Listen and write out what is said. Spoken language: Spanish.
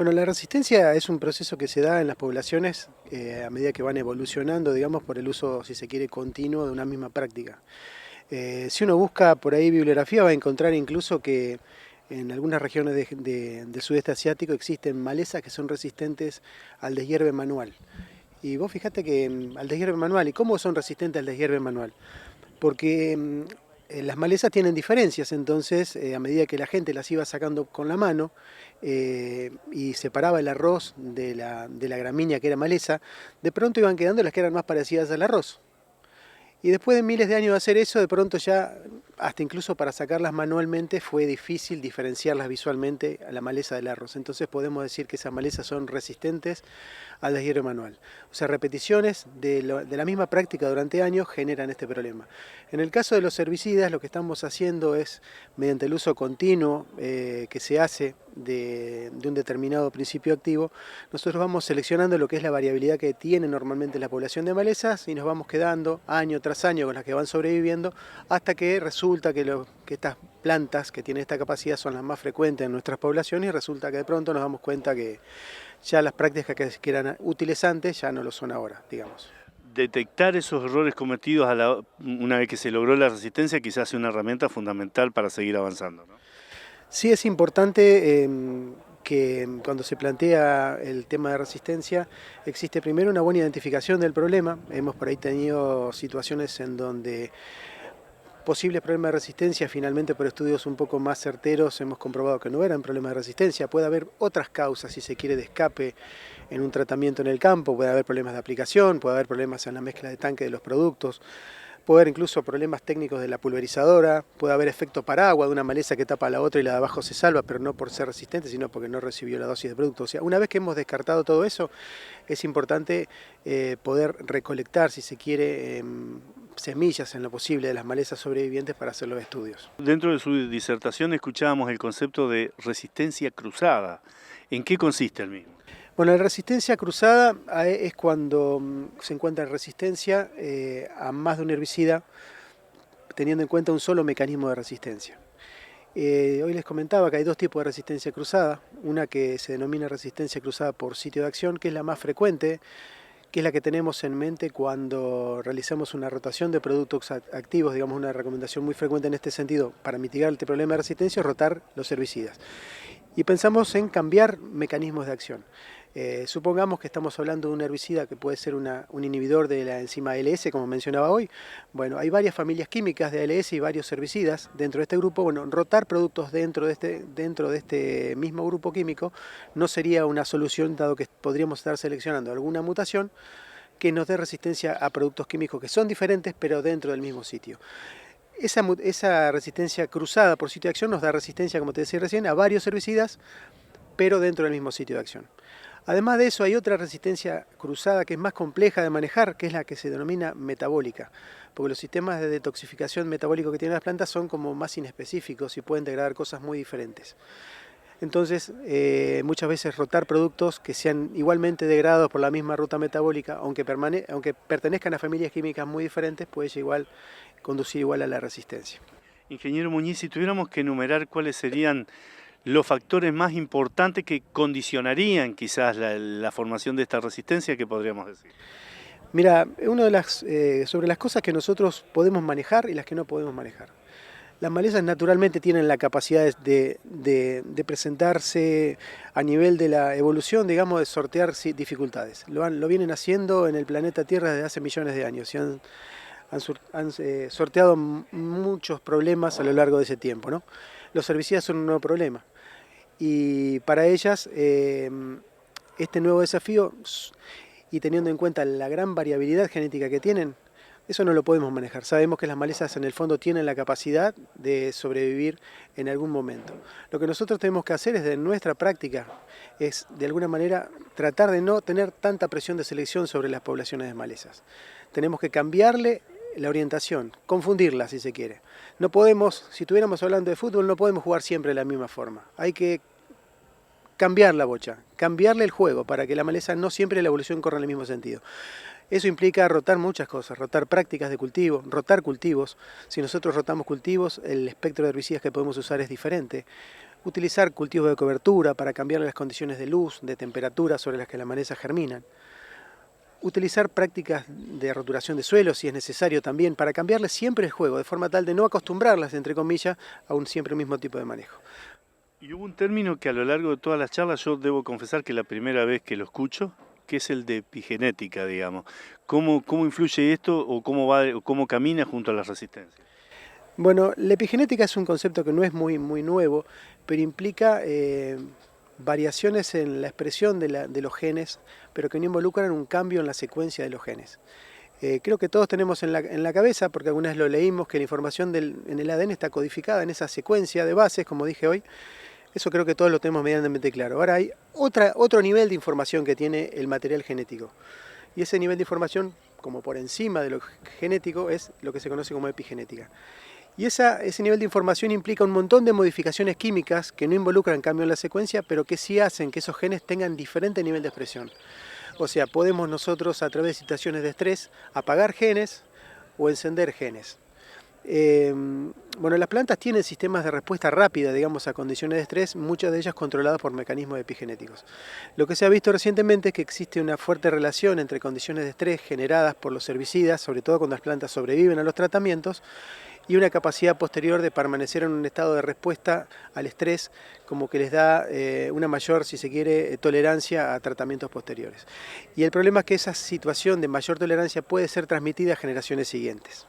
Bueno, la resistencia es un proceso que se da en las poblaciones a medida que van evolucionando, digamos, por el uso, si se quiere, continuo de una misma práctica. Si uno busca por ahí bibliografía va a encontrar incluso que en algunas regiones del sudeste asiático existen malezas que son resistentes al deshierve manual. Y vos fijate que al deshierve manual, ¿y cómo son resistentes al deshierve manual? Porque las malezas tienen diferencias, entonces a medida que la gente las iba sacando con la mano y separaba el arroz de la gramínea que era maleza, de pronto iban quedando las que eran más parecidas al arroz. Y después de miles de años de hacer eso, de pronto ya, hasta incluso para sacarlas manualmente, fue difícil diferenciarlas visualmente a la maleza del arroz. Entonces podemos decir que esas malezas son resistentes al deshierve manual. O sea, repeticiones de la misma práctica durante años generan este problema. En el caso de los herbicidas, lo que estamos haciendo es, mediante el uso continuo que se hace de un determinado principio activo, nosotros vamos seleccionando lo que es la variabilidad que tiene normalmente la población de malezas y nos vamos quedando año tras año con las que van sobreviviendo hasta que resulta que estas plantas que tienen esta capacidad son las más frecuentes en nuestras poblaciones y resulta que de pronto nos damos cuenta que ya las prácticas que eran útiles antes ya no lo son ahora, digamos. Detectar esos errores cometidos una vez que se logró la resistencia quizás sea una herramienta fundamental para seguir avanzando, ¿no? Sí es importante que cuando se plantea el tema de resistencia existe primero una buena identificación del problema. Hemos por ahí tenido situaciones en donde posibles problemas de resistencia, finalmente por estudios un poco más certeros hemos comprobado que no eran problemas de resistencia. Puede haber otras causas, si se quiere, de escape en un tratamiento en el campo, puede haber problemas de aplicación, puede haber problemas en la mezcla de tanque de los productos, puede haber incluso problemas técnicos de la pulverizadora, puede haber efecto paraguas de una maleza que tapa a la otra y la de abajo se salva, pero no por ser resistente, sino porque no recibió la dosis de producto. O sea, una vez que hemos descartado todo eso, es importante poder recolectar, si se quiere, semillas en lo posible de las malezas sobrevivientes para hacer los estudios. Dentro de su disertación escuchábamos el concepto de resistencia cruzada. ¿En qué consiste el mismo? Bueno, la resistencia cruzada es cuando se encuentra resistencia a más de un herbicida teniendo en cuenta un solo mecanismo de resistencia. Hoy les comentaba que hay dos tipos de resistencia cruzada, una que se denomina resistencia cruzada por sitio de acción, que es la más frecuente, que es la que tenemos en mente cuando realizamos una rotación de productos activos, digamos una recomendación muy frecuente en este sentido para mitigar el problema de resistencia es rotar los herbicidas. Y pensamos en cambiar mecanismos de acción. Supongamos que estamos hablando de un herbicida que puede ser un inhibidor de la enzima ALS, como mencionaba hoy. Bueno, hay varias familias químicas de ALS y varios herbicidas dentro de este grupo. Bueno, rotar productos dentro de este mismo grupo químico no sería una solución, dado que podríamos estar seleccionando alguna mutación que nos dé resistencia a productos químicos que son diferentes, pero dentro del mismo sitio. Esa resistencia cruzada por sitio de acción nos da resistencia, como te decía recién, a varios herbicidas, pero dentro del mismo sitio de acción. Además de eso hay otra resistencia cruzada que es más compleja de manejar, que es la que se denomina metabólica, porque los sistemas de detoxificación metabólico que tienen las plantas son como más inespecíficos y pueden degradar cosas muy diferentes. Entonces, muchas veces rotar productos que sean igualmente degradados por la misma ruta metabólica, aunque pertenezcan a familias químicas muy diferentes, puede conducir igual a la resistencia. Ingeniero Muñiz, si tuviéramos que enumerar cuáles serían los factores más importantes que condicionarían quizás la formación de esta resistencia, ¿qué podríamos decir? Mira, sobre las cosas que nosotros podemos manejar y las que no podemos manejar. Las malezas naturalmente tienen la capacidad de presentarse a nivel de la evolución, digamos, de sortear dificultades. Lo vienen haciendo en el planeta Tierra desde hace millones de años y han sorteado muchos problemas a lo largo de ese tiempo, ¿no? Los herbicidas son un nuevo problema y para ellas este nuevo desafío y teniendo en cuenta la gran variabilidad genética que tienen, eso no lo podemos manejar. Sabemos que las malezas en el fondo tienen la capacidad de sobrevivir en algún momento. Lo que nosotros tenemos que hacer es de nuestra práctica, es de alguna manera tratar de no tener tanta presión de selección sobre las poblaciones de malezas. Tenemos que cambiarle la orientación, confundirla si se quiere. No podemos, si estuviéramos hablando de fútbol, no podemos jugar siempre de la misma forma. Hay que cambiar la bocha, cambiarle el juego para que la maleza no siempre la evolución corra en el mismo sentido. Eso implica rotar muchas cosas, rotar prácticas de cultivo, rotar cultivos. Si nosotros rotamos cultivos, el espectro de herbicidas que podemos usar es diferente. Utilizar cultivos de cobertura para cambiar las condiciones de luz, de temperatura sobre las que las malezas germinan. Utilizar prácticas de roturación de suelo si es necesario también para cambiarles siempre el juego, de forma tal de no acostumbrarlas, entre comillas, a un siempre mismo tipo de manejo. Y hubo un término que a lo largo de todas las charlas yo debo confesar que la primera vez que lo escucho, que es el de epigenética, digamos. ¿Cómo influye esto o cómo camina junto a la resistencia? Bueno, la epigenética es un concepto que no es muy nuevo, pero implica variaciones en la expresión de los genes, pero que no involucran un cambio en la secuencia de los genes. Creo que todos tenemos en la cabeza, porque alguna vez lo leímos, que la información en el ADN está codificada en esa secuencia de bases, como dije hoy. Eso creo que todos lo tenemos medianamente claro. Ahora hay otro nivel de información que tiene el material genético. Y ese nivel de información, como por encima de lo genético, es lo que se conoce como epigenética. Y ese nivel de información implica un montón de modificaciones químicas que no involucran cambio en la secuencia, pero que sí hacen que esos genes tengan diferente nivel de expresión. O sea, podemos nosotros, a través de situaciones de estrés, apagar genes o encender genes. Bueno, las plantas tienen sistemas de respuesta rápida, digamos, a condiciones de estrés, muchas de ellas controladas por mecanismos epigenéticos. Lo que se ha visto recientemente es que existe una fuerte relación entre condiciones de estrés generadas por los herbicidas, sobre todo cuando las plantas sobreviven a los tratamientos, y una capacidad posterior de permanecer en un estado de respuesta al estrés, como que les da una mayor, si se quiere, tolerancia a tratamientos posteriores. Y el problema es que esa situación de mayor tolerancia puede ser transmitida a generaciones siguientes.